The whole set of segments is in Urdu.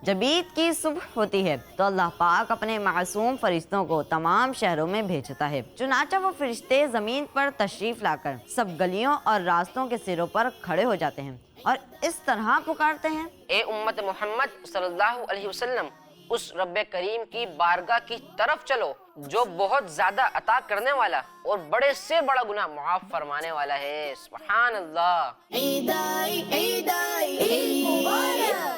جب عید کی صبح ہوتی ہے تو اللہ پاک اپنے معصوم فرشتوں کو تمام شہروں میں بھیجتا ہے۔ چنانچہ وہ فرشتے زمین پر تشریف لا کر سب گلیوں اور راستوں کے سروں پر کھڑے ہو جاتے ہیں اور اس طرح پکارتے ہیں: اے امت محمد صلی اللہ علیہ وسلم، اس رب کریم کی بارگاہ کی طرف چلو جو بہت زیادہ عطا کرنے والا اور بڑے سے بڑا گناہ معاف فرمانے والا ہے۔ سبحان اللہ۔ عید آئی، عید آئی، عید مبارک۔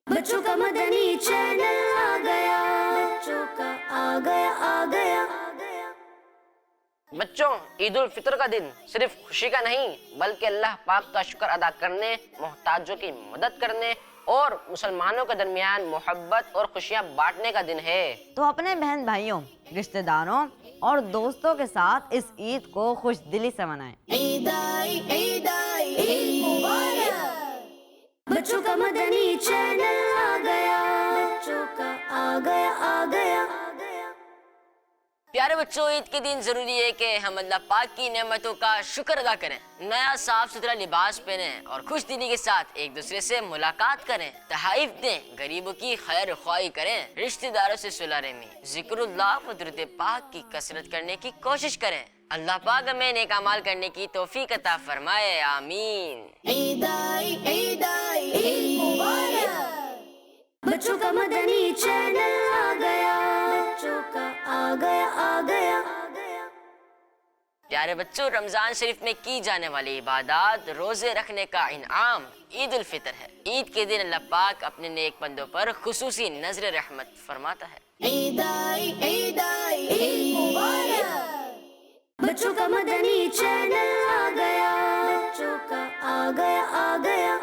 بچوں کا مدنی چینل آ گیا، بچوں کا آ گیا، آ گیا۔ بچوں، عید الفطر کا دن صرف خوشی کا نہیں بلکہ اللہ پاک کا شکر ادا کرنے، محتاجوں کی مدد کرنے اور مسلمانوں کے درمیان محبت اور خوشیاں بانٹنے کا دن ہے۔ تو اپنے بہن بھائیوں، رشتہ داروں اور دوستوں کے ساتھ اس عید کو خوش دلی سے منائیں۔ عید آئی، عید آئی، عید مبارک۔ بچوں کا مدنی چینل آ گیا، بچوں کا آ گیا، آ گیا۔ پیارے بچوں، عید کے دن ضروری ہے کہ ہم اللہ پاک کی نعمتوں کا شکر ادا کریں، نیا صاف ستھرا لباس پہنیں اور خوش دلی کے ساتھ ایک دوسرے سے ملاقات کریں، تحائف دیں، غریبوں کی خیر خواہی کریں، رشتہ داروں سے صلح رحمی، ذکر اللہ و درود پاک کی کثرت کرنے کی کوشش کریں۔ اللہ پاک ہمیں نیک اعمال کرنے کی توفیق عطا فرمائے، آمین۔ عید آئی، عید آئی، عید مبارک۔ بچوں کا مدنی چینل آ گیا، بچوں کا آ گیا، آ گیا۔ پیارے بچوں، رمضان شریف میں کی جانے والی عبادات روزے رکھنے کا انعام عید الفطر ہے۔ عید کے دن اللہ پاک اپنے نیک بندوں پر خصوصی نظر رحمت فرماتا ہے۔ عید آئی، عید آئی، عید مبارک۔ بچوں کا مدنی چینل آ گیا، بچوں کا آ گیا، آ گیا۔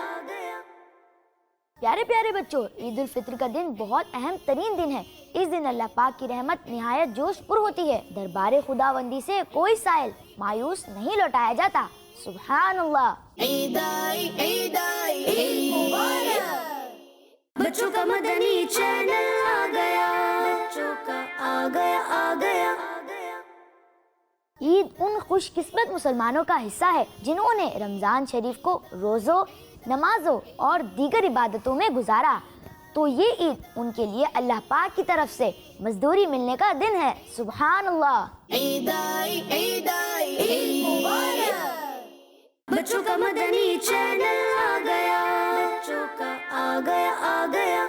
پیارے پیارے بچوں، عید الفطر کا دن بہت اہم ترین دن ہے۔ اس دن اللہ پاک کی رحمت نہایت جوش پر ہوتی ہے۔ دربار خداوندی سے کوئی سائل مایوس نہیں لوٹایا جاتا۔ سبحان اللہ۔ عید آئی، عید آئی، عید مبارک۔ بچوں کا مدنی چینل آ گیا، بچوں کا آ گیا، آ گیا۔ عید ان خوش قسمت مسلمانوں کا حصہ ہے جنہوں نے رمضان شریف کو روزوں، نمازوں اور دیگر عبادتوں میں گزارا، تو یہ عید ان کے لیے اللہ پاک کی طرف سے مزدوری ملنے کا دن ہے۔ سبحان اللہ۔ عید آئی، عید آئی، عید مبارک۔ بچوں کا مدنی چینل آ گیا، بچوں کا آ گیا، آ گیا۔